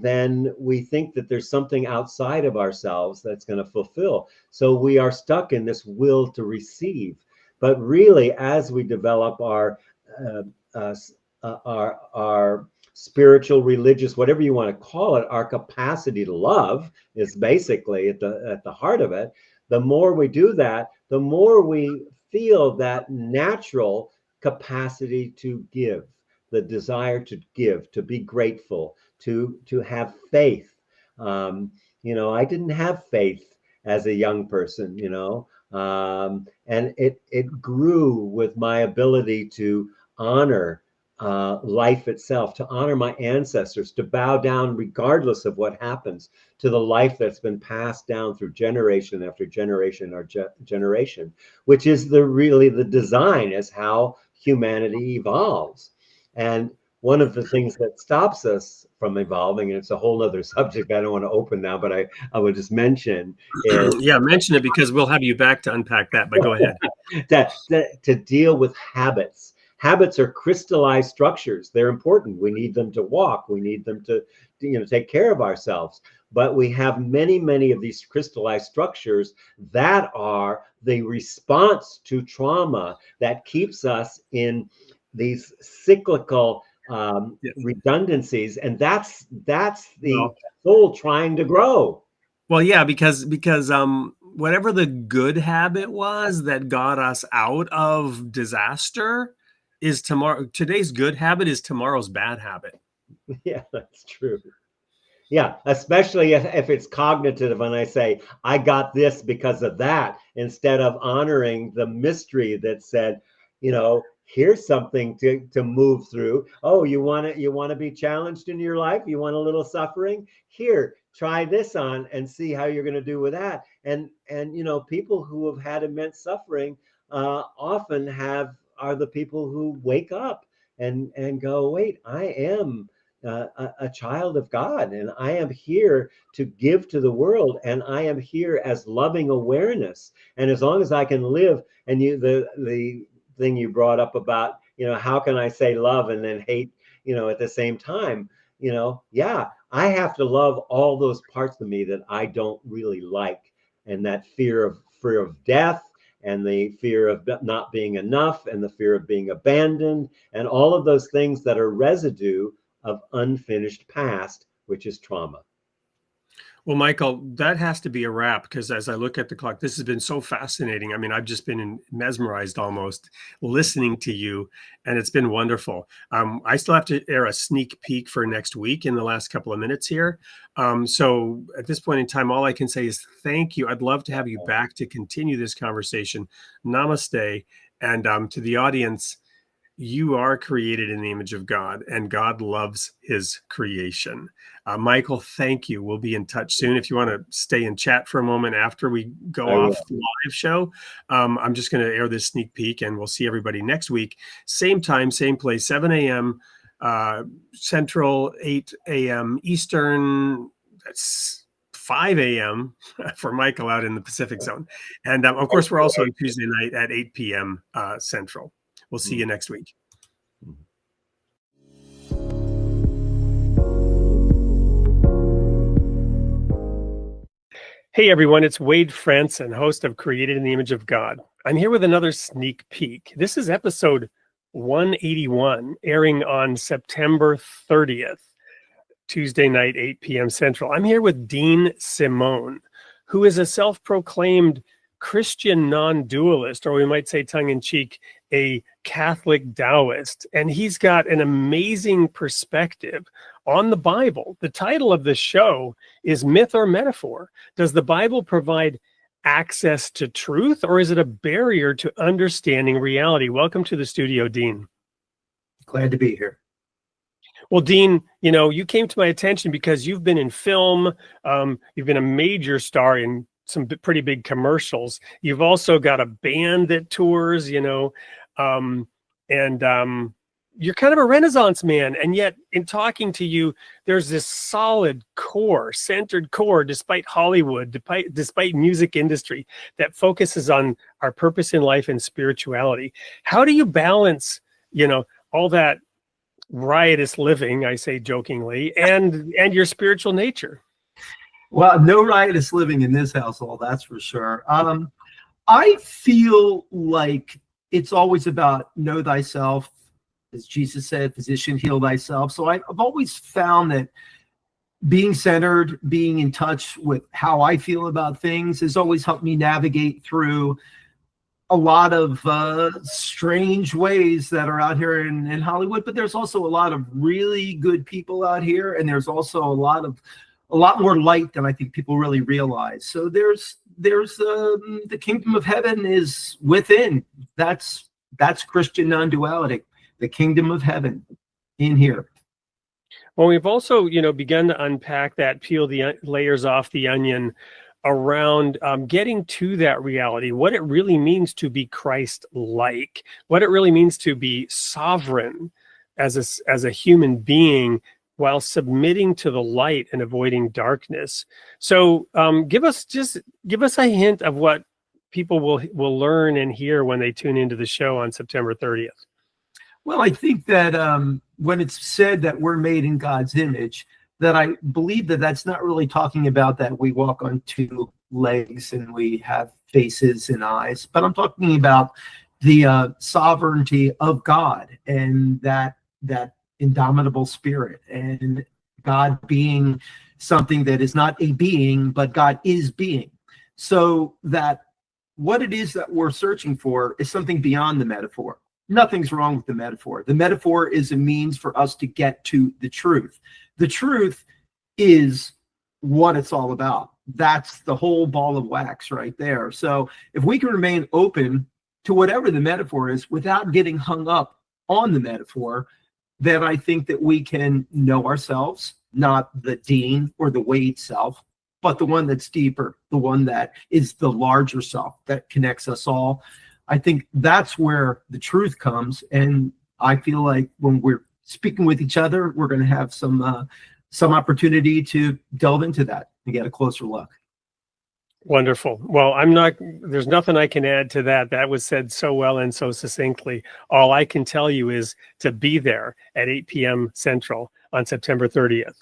then we think that there's something outside of ourselves that's going to fulfill. So we are stuck in this will to receive. But really, as we develop our spiritual, religious, whatever you want to call it, our capacity to love is basically at the heart of it. The more we do that, the more we feel that natural capacity to give, the desire to give, to be grateful, to have faith. I didn't have faith as a young person, and it grew with my ability to honor life itself, to honor my ancestors, to bow down regardless of what happens to the life that's been passed down through generation after generation or generation, which is really the design, is how humanity evolves. And one of the things that stops us from evolving, and it's a whole other subject I don't want to open now, but I would just mention is Yeah, mention it, because we'll have you back to unpack that, but go ahead. to deal with habits. Habits are crystallized structures. They're important. We need them to walk. We need them to take care of ourselves. But we have many, many of these crystallized structures that are the response to trauma that keeps us in these cyclical redundancies, and that's the soul trying to grow. Well, yeah, because whatever the good habit was that got us out of disaster is today's good habit is tomorrow's bad habit. Yeah, that's true. Yeah, especially if it's cognitive, and I say, I got this because of that, instead of honoring the mystery that said, here's something to move through. Oh, you want to be challenged in your life? You want a little suffering? Here, try this on and see how you're going to do with that. And people who have had immense suffering often are the people who wake up and go, wait, I am a child of God, and I am here to give to the world, and I am here as loving awareness. And as long as I can live, and the thing you brought up about, how can I say love and then hate, at the same time, yeah, I have to love all those parts of me that I don't really like, and that fear of death, and the fear of not being enough, and the fear of being abandoned, and all of those things that are residue of unfinished past, which is trauma. Well, Michael, that has to be a wrap, because as I look at the clock, this has been so fascinating. I mean, I've just been mesmerized almost listening to you, and it's been wonderful. I still have to air a sneak peek for next week in the last couple of minutes here. So at this point in time, all I can say is thank you. I'd love to have you back to continue this conversation. Namaste. And to the audience, you are created in the image of God, and God loves his creation. Michael, thank you. We'll be in touch soon. If you want to stay and chat for a moment after we go off the live show, I'm just going to air this sneak peek, and we'll see everybody next week. Same time, same place, 7 a.m. Central, 8 a.m. Eastern. That's 5 a.m. for Michael out in the Pacific zone. And of course, we're also on Tuesday night at 8 p.m. Central. We'll see you next week. Hey everyone, it's Wade Franson, host of Created in the Image of God. I'm here with another sneak peek. This is episode 181, airing on September 30th, Tuesday night, 8 p.m. Central. I'm here with Dean Simone, who is a self-proclaimed Christian non-dualist, or we might say tongue-in-cheek, a Catholic Taoist, and he's got an amazing perspective on the Bible. The title of the show is Myth or Metaphor? Does the Bible provide access to truth, or is it a barrier to understanding reality? Welcome to the studio, Dean. Glad to be here. Well, Dean, you came to my attention because you've been in film. You've been a major star in some pretty big commercials. You've also got a band that tours, and you're kind of a Renaissance man, and yet in talking to you, there's this solid core, centered core, despite Hollywood, despite music industry, that focuses on our purpose in life and spirituality. How do you balance, all that riotous living, I say jokingly, and your spiritual nature? Well, no riotous living in this household, that's for sure. I feel like it's always about know thyself. As Jesus said, physician, heal thyself. So I've always found that being centered, being in touch with how I feel about things has always helped me navigate through a lot of strange ways that are out here in Hollywood. But there's also a lot of really good people out here, and there's also a lot more light than I think people really realize. So there's the kingdom of heaven is within. That's Christian non-duality. The kingdom of heaven in here. Well, we've also, begun to unpack that, peel the layers off the onion around getting to that reality, what it really means to be Christ-like, what it really means to be sovereign as a human being while submitting to the light and avoiding darkness. So give us a hint of what people will learn and hear when they tune into the show on September 30th. Well, I think that when it's said that we're made in God's image, that I believe that that's not really talking about that we walk on two legs and we have faces and eyes, but I'm talking about the sovereignty of God and that indomitable spirit, and God being something that is not a being, but God is being. So that what it is that we're searching for is something beyond the metaphor. Nothing's wrong with the metaphor. The metaphor is a means for us to get to the truth. The truth is what it's all about. That's the whole ball of wax right there. So if we can remain open to whatever the metaphor is without getting hung up on the metaphor, then I think that we can know ourselves, not the dean or the weight self, but the one that's deeper, the one that is the larger self that connects us all. I think that's where the truth comes, and I feel like when we're speaking with each other, we're going to have some opportunity to delve into that and get a closer look. Wonderful. Well, there's nothing I can add to that. That was said so well and so succinctly. All I can tell you is to be there at 8 p.m. Central on September 30th.